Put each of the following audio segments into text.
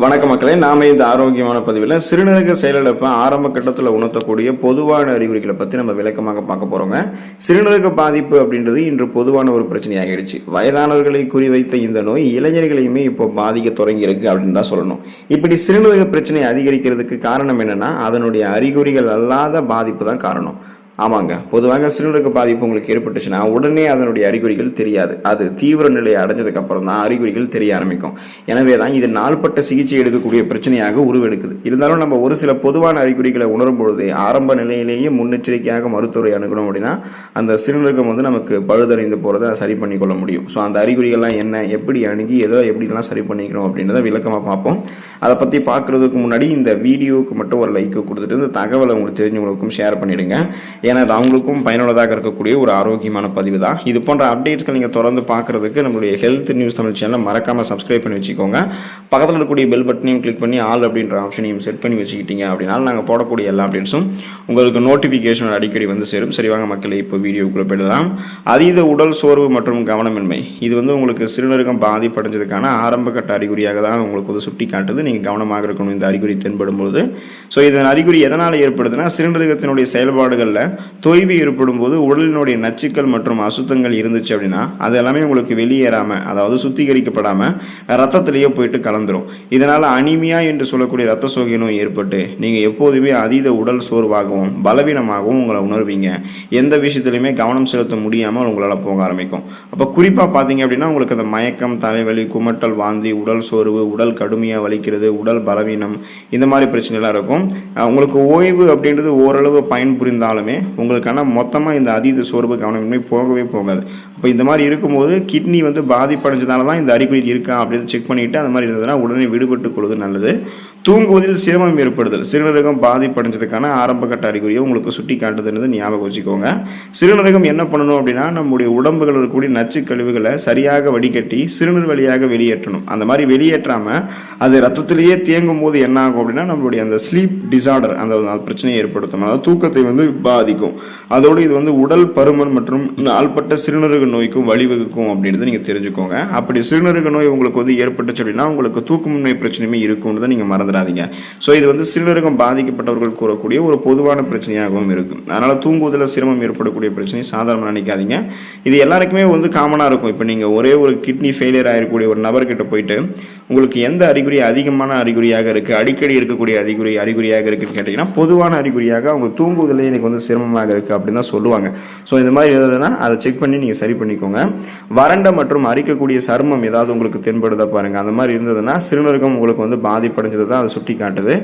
வணக்க மக்களே, நாம இந்த ஆரோக்கியமான பதிவில் சிறுநீரக செயலிழப்பை ஆரம்ப கட்டத்தில் உணர்த்தக்கூடிய பொதுவான அறிகுறிகளை பற்றி நம்ம விளக்கமாக பார்க்க போகிறோங்க. சிறுநீரக பாதிப்பு அப்படின்றது இன்று பொதுவான ஒரு பிரச்சனையாகிடுச்சு. வயதானவர்களை குறிவைத்த இந்த நோய் இளைஞர்களையுமே இப்போ பாதிக்க தொடங்கியிருக்கு அப்படின்னு தான் சொல்லணும். இப்படி சிறுநீரக பிரச்சனை அதிகரிக்கிறதுக்கு காரணம் என்னன்னா அதனுடைய அறிகுறிகள் அல்லாத பாதிப்பு தான் காரணம். ஆமாங்க, பொதுவாக சிறுநீரக பாதிப்பு உங்களுக்கு ஏற்பட்டுச்சுன்னா உடனே அதனுடைய அறிகுறிகள் தெரியாது. அது தீவிர நிலையை அடைஞ்சதுக்கு அப்புறம் தான் அறிகுறிகள் தெரிய ஆரம்பிக்கும். எனவே தான் இது நாள்பட்ட சிகிச்சை எடுக்கக்கூடிய பிரச்சனையாக உருவெடுக்குது. இருந்தாலும் நம்ம ஒரு சில பொதுவான அறிகுறிகளை உணரும் பொழுது ஆரம்ப நிலையிலேயே முன்னெச்சரிக்கையாக மருத்துவரை அணுகணும் அப்படின்னா அந்த சிறுநீரகம் நமக்கு பழுதடைந்து போகிறத சரி பண்ணி கொள்ள முடியும். ஸோ அந்த அறிகுறிகள்லாம் என்ன, எப்படி அணுகி எப்படிலாம் சரி பண்ணிக்கணும் அப்படின்றத விளக்கமாக பார்ப்போம். அதை பற்றி பார்க்குறதுக்கு முன்னாடி இந்த வீடியோவுக்கு மட்டும் ஒரு லைக் கொடுத்துட்டு இந்த தகவலை உங்களுக்கு தெரிஞ்சவங்களுக்கும் ஷேர் பண்ணிடுங்க. ஏன்னா அது அவங்களுக்கும் பயனுள்ளதாக இருக்கக்கூடிய ஒரு ஆரோக்கியமான பதிவு தான். இது போன்ற அப்டேட்ஸ்கள் நீங்கள் தொடர்ந்து பார்க்குறதுக்கு நம்மளுடைய ஹெல்த் நியூஸ் தமிழ் சேனலை மறக்காமல் சப்ஸ்கிரைப் பண்ணி வச்சுக்கோங்க. பக்கத்தில் இருக்கக்கூடிய பெல் பட்டனையும் கிளிக் பண்ணி ஆல் அப்படின்ற ஆப்ஷனையும் செட் பண்ணி வச்சுக்கிட்டீங்க அப்படின்னா நாங்கள் போடக்கூடிய எல்லா அப்டேட்ஸும் உங்களுக்கு நோட்டிஃபிகேஷன் அடிக்கடி வந்து சேரும். சரிவாங்க மக்களே, இப்போ வீடியோக்குள்ளே போயிடலாம். அதீத உடல் சோர்வு மற்றும் கவனமின்மை இது உங்களுக்கு சிறுநீரகம் பாதிப்படைஞ்சதுக்கான ஆரம்ப கட்ட அறிகுறியாக தான் உங்களுக்கு சுட்டி காட்டுது. நீங்கள் கவனமாக இருக்கணும் இந்த அறிகுறி தென்படும் பொழுது. ஸோ இதன் அறிகுறி எதனால் ஏற்படுதுன்னா சிறுநீரகத்தினுடைய செயல்பாடுகளில் தொய்வு ஏற்படும் போது உடலினுடைய நச்சுக்கள் மற்றும் அசுத்தங்கள் இருந்துச்சு அப்படின்னா அது எல்லாமே உங்களுக்கு வெளியேறாமல், அதாவது சுத்திகரிக்கப்படாமல் ரத்தத்திலேயே போயிட்டு கலந்துரும். இதனால் அனிமியா என்று சொல்லக்கூடிய ரத்த சோகை நோய் ஏற்பட்டு நீங்கள் எப்போதுமே அதீத உடல் சோர்வாகவும் பலவீனமாகவும் உங்களை உணர்வீங்க. எந்த விஷயத்துலையுமே கவனம் செலுத்த முடியாமல் உங்களால் போக ஆரம்பிக்கும். அப்போ குறிப்பாக பார்த்தீங்க அப்படின்னா உங்களுக்கு அந்த மயக்கம், தலைவலி, குமட்டல், வாந்தி, உடல் சோர்வு, உடல் கடுமையாக வலிக்கிறது, உடல் பலவீனம், இந்த மாதிரி பிரச்சனைலாம் இருக்கும். உங்களுக்கு ஓய்வு அப்படின்றது ஓரளவு பயன்புரிந்தாலுமே உங்களுக்கான மொத்தமாக இந்த அதீத சோர்வு கவனமின்மை போகவே போகாது. அப்போ இந்த மாதிரி இருக்கும்போது கிட்னி பாதிப்படைஞ்சதால தான் இந்த அறிகுறி இருக்கா அப்படின்னு செக் பண்ணிவிட்டு அந்த மாதிரி இருந்ததுன்னா உடனே விடுபட்டு கொள்வது நல்லது. தூங்குவதில் சிரமம் ஏற்படுதல் சிறுநீரகம் பாதிப்படைஞ்சதுக்கான ஆரம்ப கட்ட அறிகுறியை உங்களுக்கு சுட்டி காட்டுதுன்னு ஞாபகம் வச்சுக்கோங்க. சிறுநீரகம் என்ன பண்ணணும் அப்படின்னா நம்முடைய உடம்புகள் இருக்கக்கூடிய நச்சு கழிவுகளை சரியாக வடிகட்டி சிறுநீர் வழியாக வெளியேற்றணும். அந்த மாதிரி வெளியேற்றாமல் அது ரத்தத்திலேயே தேங்கும் போது என்ன ஆகும் அப்படின்னா நம்மளுடைய அந்த ஸ்லீப் டிசார்டர் அந்த பிரச்சனையை ஏற்படுத்தும். அதாவது தூக்கத்தை பாதிக்கும். அதோடு இது உடல் பருமன் மற்றும் நாள்பட்ட சிறுநீரக நோய்க்கும் வழிவகுக்கும் அப்படின்றத நீங்கள் தெரிஞ்சுக்கோங்க. அப்படி சிறுநீரக நோய் உங்களுக்கு ஏற்பட்டுச்சு அப்படின்னா உங்களுக்கு தூக்கமின்மை பிரச்சனையுமே இருக்கும்ன்றதை நீங்கள் மறந்துடாதீங்க. ஸோ இது சிறுநீரகம் பாதிக்கப்பட்டவர்கள் கூறக்கூடிய ஒரு பொதுவான பிரச்சனையாகவும் இருக்கும். அதனால் தூங்குவதில் சிரமம் ஏற்படக்கூடிய பிரச்சனை சாதாரணமாக நினைக்காதீங்க. இது எல்லாருக்குமே காமனாக இருக்கும். இப்போ நீங்கள் ஒரே ஒரு கிட்னி ஃபெயிலியர் ஆகிருக்கக்கூடிய ஒரு நபர்கிட்ட போயிட்டு உங்களுக்கு எந்த அறிகுறி அதிகமான அறிகுறியாக இருக்குது, அடிக்கடி இருக்கக்கூடிய அறிகுறியாக இருக்குன்னு கேட்டிங்கன்னா பொதுவான அறிகுறியாக அவங்க தூங்குவதில் எனக்கு சிரமமாக இருக்குது அப்படின்னு தான் சொல்லுவாங்க. ஸோ இந்த மாதிரி இருந்ததுன்னா அதை செக் பண்ணி நீங்கள் சரி பண்ணிக்கோங்க. வறண்ட மற்றும் அரிக்கக்கூடிய சருமம் ஏதாவது உங்களுக்கு தென்படுதா பாருங்கள். அந்த மாதிரி இருந்ததுன்னா சிறுநீரகம் உங்களுக்கு பாதிப்படைஞ்சது தான் அதை சுட்டி காட்டுது.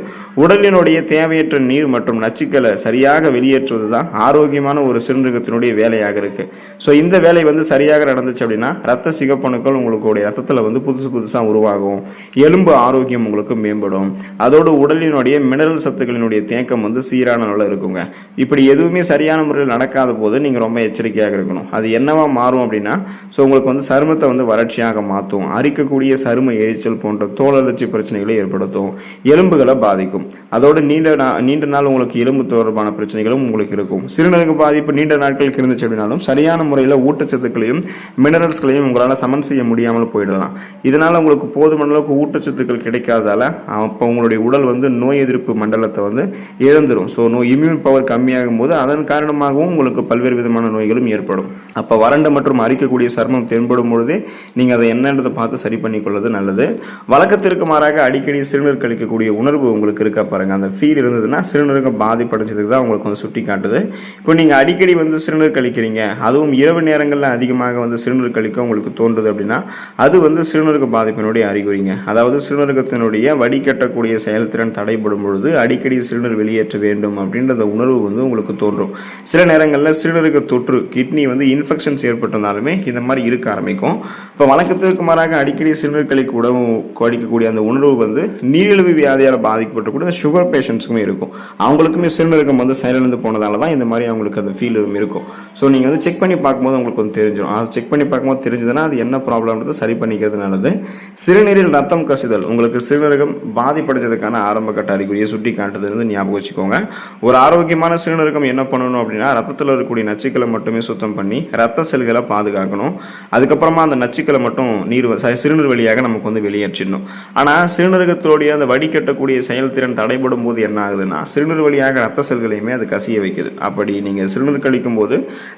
உடலினுடைய தேவையற்ற நீர் மற்றும் நச்சுக்களை சரியாக வெளியேற்றுவது தான் ஆரோக்கியமான ஒரு சிறுநீரகத்தினுடைய வேலையாக இருக்குது. ஸோ இந்த வேலை சரியாக நடந்துச்சு அப்படின்னா ரத்த சிகப்பணுக்கள் உங்களுடைய ரத்தத்தில் புதுசாக உருவாகும். எலும்பு ஆரோக்கியம் உங்களுக்கு மேம்படும். அதோடு உடலினுடைய மினரல் சத்துக்களினுடைய தேக்கம் சீரான அளவில் இருக்குங்க. இப்படி எதுவுமே சரியான முறையில் நடக்காத போது நீங்கள் ரொம்ப எச்சரிக்கையாக இருக்கணும். அது என்னவா மாறும் அப்படின்னா ஸோ உங்களுக்கு சருமத்தை வறட்சியாக மாற்றும், அரிக்கக்கூடிய சரும எரிச்சல் போன்ற தோல் அழற்சி பிரச்சனைகளை ஏற்படுத்தும், எலும்புகளை பாதிக்கும். அதோடு நீண்ட நாள் உங்களுக்கு எலும்பு தொடர்பான பிரச்சனைகளும் உங்களுக்கு இருக்கும். சிறுநீரக பாதிப்பு நீண்ட நாட்களுக்கு இருந்துச்சு அப்படின்னாலும் சரியான முறையில் ஊட்டச்சத்துக்களையும் மினரல்ஸ்களையும் உங்களால் சமன் செய்ய முடியாமல் போயிடலாம். இதனால் உங்களுக்கு போதுமான அளவுக்கு ஊட்டச்சத்துக்கள் கிடைக்காததால அப்போ உங்களுடைய உடல் நோய் எதிர்ப்பு மண்டலத்தை இழந்துடும். ஸோ இம்யூன் பவர் கம்மியாகும் போது அதன் காரணமாகவும் உங்களுக்கு பல்வேறு விதமான நோய்களும் ஏற்படும். அப்போ வறண்ட மற்றும் அரிக்கக்கூடிய சர்மம் தென்படும் பொழுதே நீங்கள் அதை என்னன்றதை பார்த்து சரி பண்ணிக்கொள்வது நல்லது. வழக்கத்திற்கு மாறாக அடிக்கடி சிறுநீர் கழிக்கக்கூடிய உணர்வு உங்களுக்கு இருக்கா பாருங்கள். அந்த ஃபீல் இருந்ததுன்னா சிறுநீரகம் பாதிப்படைஞ்சதுக்கு தான் உங்களுக்கு சுட்டி காட்டுது. இப்போ நீங்கள் அடிக்கடி சிறுநீர் கழிக்கிறீங்க, அதுவும் இரவு நேரங்களில் அதிகமாக சிறுநீர் கழிக்க உங்களுக்கு தோன்றுது அப்படின்னா அது சிறுநீரக பாதிப்பினுடைய அறிகுறிங்க. அதாவது சிறுநீரகத்தினுடைய வடிகட்டக்கூடிய செயல்திறன் தடைபடும் பொழுது அடிக்கடி சிறுநீர் வெளியேற்ற வேண்டும் அப்படின்ற உணர்வு உங்களுக்கு தோன்றும். சில நேரங்களில் சிறுநீரக தொற்று கிட்னி இன்ஃபெக்ஷன்ஸ் ஏற்பட்டதாலுமே இந்த மாதிரி இருக்க ஆரம்பிக்கும். இப்போ வழக்கத்திற்கு மாறாக அடிக்கடி சிறுநீர் கழிக்கக்கூடிய அந்த உணர்வு நீரிழிவு வியாதியால் பாதிக்கப்பட்டக்கூடிய சுகர் பேஷண்ட்ஸுக்குமே இருக்கும். அவங்களுக்குமே சிறுநீரகம் செயலிழந்து போனதால தான் இந்த மாதிரி அவங்களுக்கு அந்த ஃபீல் இருக்கும். ஸோ நீங்கள் செக் பண்ணி பார்க்கும்போது உங்களுக்கு தெரிஞ்சிடும். அது செக் பண்ணி பார்க்கும்போது தெரிஞ்சதுன்னா அது என்ன ப்ராப்ளம்ன்றது சரி பண்ணிக்கிறது நல்லது. சிறுநீரில் ரத்தம் கசிதல் உங்களுக்கு சிறுநீரகம் பாதிப்படைஞ்சதுக்கான ஆரம்ப கட்ட அறிகுறியை சுட்டி காட்டுறது ஞாபகம் வச்சுக்கோங்க. ஒரு ஆரோக்கியமான சிறுநீரகம் என்ன பண்ணணும் அப்படின்னா ரத்தத்தில் இருக்கக்கூடிய நச்சுக்களை மட்டுமே சுத்தம் பண்ணி ரத்த செல்களை பாதுகாக்கணும். அதுக்கப்புறமா அந்த நச்சுக்களை மட்டும் சிறுநீர் வழியாக நமக்கு வந்து வெளியேற்றிடணும். ஆனால் சிறுநீரகத்தோடைய அந்த வடிகட்டக்கூடிய செயல்திறன் தடைபடும் போது என்ன ஆகுதுன்னா சிறுநீர் வழியாக ரத்த செல்களையுமே அது கசிய வைக்குது. அப்படி நீங்கள் சிறுநீர் கழிக்கும் போது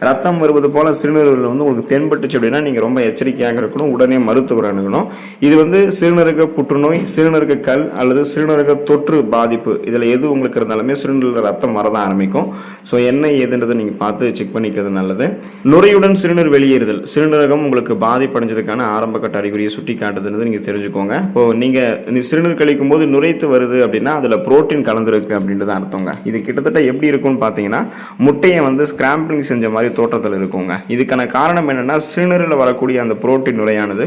ரத்தம் வருவது போல சிறுநீர்கள் வந்து உங்களுக்கு தென்பட்டுச்சு அப்படின்னா நீங்கள் ரொம்ப எச்சரிக்கையாக இருக்கணும். உடனே மருத்துவர் அணுகணும். இது வந்து சிறுநீரக புற்றுநோய், சிறுநீரக கல் அல்லது சிறுநீரக தொற்று பாதிப்பு இதில் எது உங்களுக்கு இருந்தாலுமே சிறுநீரில் ரத்தம் வரதான் ஆரம்பிக்கும். ஸோ என்ன ஏதுன்றதை நீங்கள் பார்த்து செக் பண்ணிக்கிறது நல்லது. நுரையுடன் சிறுநீர் வெளியேறுதல், சிறுநீரகம் உங்களுக்கு பாதிப்படைஞ்சதுக்கான ஆரம்ப கட்ட அறிகுறியை சுட்டி காட்டுதுன்னு நீங்கள் தெரிஞ்சுக்கோங்க. இப்போ நீங்கள் சிறுநீர் கழிக்கும் போது நுரைத்து வருது அப்படின்னா அதில் புரோட்டீன் கலந்துருக்கு அப்படின்றது அர்த்தங்க. இது கிட்டத்தட்ட எப்படி இருக்கும்னு பார்த்தீங்கன்னா முட்டையை வந்து ஸ்கிராம்பிளிங் செஞ்ச மாதிரி தோற்றத்தில் இருக்குங்க. இதுக்கான காரணம் என்னன்னா சிறுநீரில் வரக்கூடிய அந்த புரோட்டீன் நுரையானது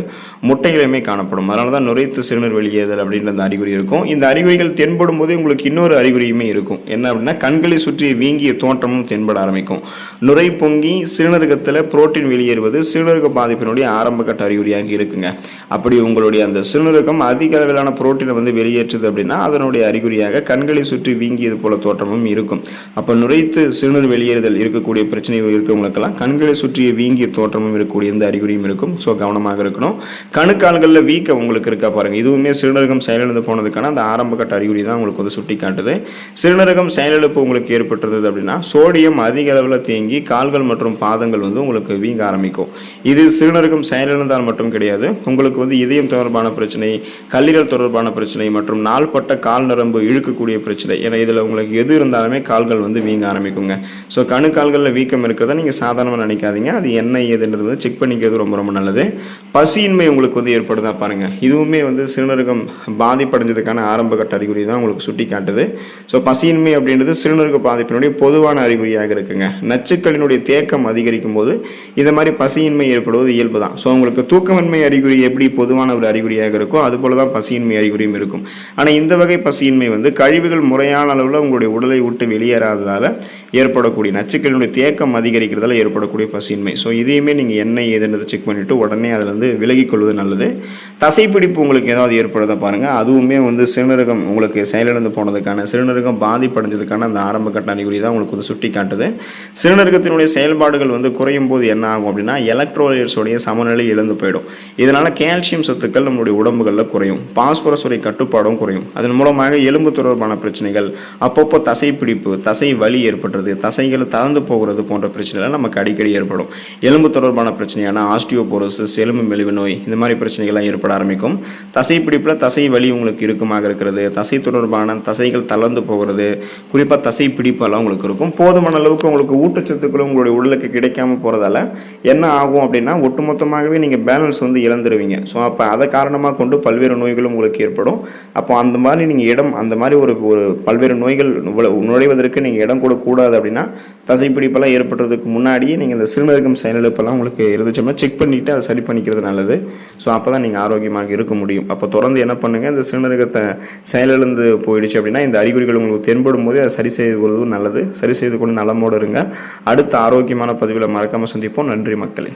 முட்டைகளிலுமே காணப்படும். அதனால தான் நுரைத்து சிறுநீர் வெளியேறுதல் அப்படின்ற அந்த அறிகுறி இருக்கும். இந்த அறிகுறிகள் தென்படும் போது உங்களுக்கு இன்னொரு அறிகுறியுமே இருக்கும். என்ன அப்படின்னா கண்களை சுற்றி வீங்கிய தோற்றமும் தென்பட ஆரம்பிக்கும். நுரை பொங்கி சிறுநீரகத்தில் புரோட்டீன் வெளியேறுவது சிறுநீரக பாதிப்பினுடைய ஆரம்ப கட்ட அறிகுறியாக இருக்குங்க. அப்படி உங்களுடைய அந்த சிறுநீரகம் அதிக அளவிலான புரோட்டீனை வந்து வெளியேற்றுது அப்படின்னா அதனுடைய அறிகுறியாக கண்களை சுற்றி வீங்கியது போல தோற்றமும் இருக்கும். அப்போ நுரைத்து சிறுநீர் வெளியேறுதல் இருக்கக்கூடிய பிரச்சனை இருக்கிறவங்களுக்கெல்லாம் கண்களை சுற்றி வீங்கிய தோற்றமும் இருக்கக்கூடிய இந்த அறிகுறியும் இருக்கும். ஸோ கவனமாக இருக்கணும். கணுக்கால்களில் வீக்கம் உங்களுக்கு இருக்கா பாருங்க, இதுவுமே சிறுநீரகம் செயலிழந்து போனதுக்கான அந்த ஆரம்ப கட்ட அறிகுறி தான் உங்களுக்கு வந்து சுட்டி காட்டுது. சிறுநீரகம் செயலிழப்பு உங்களுக்கு ஏற்பட்டுறது அப்படின்னா சோடியம் அதிக அளவில் தேங்கி கால்கள் மற்றும் பாதங்கள் வந்து உங்களுக்கு வீங்க ஆரம்பிக்கும். இது சிறுநீரகம் செயலிழந்தால் மட்டும் கிடையாது, உங்களுக்கு வந்து இதயம் தொடர்பான பிரச்சனை, கல்லீரல் தொடர்பான பிரச்சனை மற்றும் நாள்பட்ட கால் நரம்பு இழுக்கக்கூடிய பிரச்சனை, ஏன்னா இதில் உங்களுக்கு எது இருந்தாலுமே கால்கள் வந்து வீங்க ஆரம்பிக்குங்க. ஸோ கணுக்கால்களில் வீக்கம் இருக்கிறத நீங்கள் சாதாரணமாக நினைக்காதீங்க. அது என்ன ஏதுன்றது வந்து செக் பண்ணிக்கிறது ரொம்ப ரொம்ப நல்லது. பசியின்மை உங்களுக்கு வந்து ஏற்படுதா பாருங்க, இதுவுமே வந்து சிறுநீரகம் பாதிப்படைஞ்சதுக்கான ஆரம்ப கட்ட அறிகுறி தான் உங்களுக்கு சுட்டி காட்டுது. ஸோ பசியின்மை அப்படின்றது சிறுநீரக பாதிப்பினுடைய பொதுவான அறிகுறியாக இருக்குங்க. நச்சுக்களினுடைய தேக்கம் அதிகரிக்கும் போது இந்த மாதிரி பசியின்மை ஏற்படுவது இயல்பு தான். ஸோ உங்களுக்கு தூக்கமின்மை அறிகுறி எப்படி பொதுவான ஒரு அறிகுறியாக இருக்கோ அது போல தான் பசியின்மை அறிகுறியும் இருக்கும். ஆனால் இந்த வகை பசியின்மை வந்து கழிவுகள் முறையான அளவில் உங்களுடைய உடலை விட்டு வெளியேறாததால் ஏற்படக்கூடிய நச்சுக்களினுடைய தேக்கம் அதிகரிக்கிறதால ஏற்படக்கூடிய பசியின்மை. ஸோ இதையுமே நீங்கள் என்ன ஏதுன்றதை செக் பண்ணிவிட்டு உடனே அதில் வந்து விலகிக் கொள்வது நல்லது. தசைப்பிடிப்பு உங்களுக்கு ஏதாவது ஏற்படுறத பாருங்கள், அதுவுமே வந்து சிறுநீரகம் உங்களுக்கு செயலிழந்து போனதுக்கான சிறுநீரகம் பாதிப்படைஞ்சதுக்கான அந்த ஆரம்ப கட்ட அறிகுறி தான் உங்களுக்கு வந்து சுட்டி காட்டுது. சிறுநீரகத்தினுடைய செயல்பாடுகள் வந்து குறையும் போது என்ன ஆகும் அப்படின்னா எலக்ட்ரோலைட்ஸோடைய சமநிலை இழந்து போயிடும். இதனால் கால்சியம் சத்துக்கள் நம்மளுடைய உடம்புகளில் குறையும், பாஸ்பரஸ் உடைய கட்டுப்பாடும் குறையும். அதன் மூலமாக எலும்பு தொடர்பான பிரச்சனைகள், அப்பப்போ தசைப்பிடிப்பு, தசை வலி ஏற்படுறது, தசைகள் தளர்ந்து போகிறது போன்ற பிரச்சனைகள் நமக்கு அடிக்கடி ஏற்படும். எலும்பு தொடர்பான பிரச்சனையான ஆஸ்டியோபோரோசிஸ், எலும்பு மெலிவு நோய், இந்த மாதிரி பிரச்சனைகள்லாம் ஏற்பட ஆரம்பிக்கும். தசைப்பிடிப்பில் தசை வலி உங்களுக்கு இருக்குமாக இருக்கிறது, தசை தொடர்பான தசைகள் தளர்ந்து போகிறது, குறிப்பாக தசை பிடிப்பெல்லாம் உங்களுக்கு இருக்கும். போதுமான அளவுக்கு உங்களுக்கு ஊட்டச்சத்துக்களும் உங்களுடைய உடலுக்கு கிடைக்காம போகிறதால என்ன ஆகும் அப்படின்னா ஒட்டுமொத்தமாகவே நீங்கள் பேலன்ஸ் வந்து இழந்துருவீங்க. ஸோ அப்போ அதை காரணமாக கொண்டு பல்வேறு நோய்களும் உங்களுக்கு ஏற்படும். அப்போ அந்த மாதிரி நீங்கள் அந்த மாதிரி ஒரு பல்வேறு நோய்கள் நுழைவதற்கு நீங்கள் இடம் கொடுக்கக்கூடாது. அப்படின்னா தசைப்பிடிப்பெல்லாம் ஏற்படுறதுக்கு முன்னாடியே நீங்கள் இந்த சிறுநீரகம் செயலிழப்பெல்லாம் உங்களுக்கு இருந்துச்சோம்னா செக் பண்ணிவிட்டு அதை சரி பண்ணிக்கிறது நல்லது. ஸோ அப்போ தான் நீங்கள் ஆரோக்கியமாக இருக்க முடியும். அப்போ தொடர்ந்து என்ன பண்ணுங்கள், இந்த சிறுநீரகத்தை செயலிழந்து போயிடுச்சு அப்படின்னா இந்த அறிகுறிகள் உங்களுக்கு தென்படும் போதே அதை சரி செய்து கொள்வதும் நல்லது. சரி செய்து கொண்டு நலமோடு இருங்க. அடுத்த ஆரோக்கியமான பதிவில் மறக்காமல் சந்திப்போம். நன்றி மக்களே.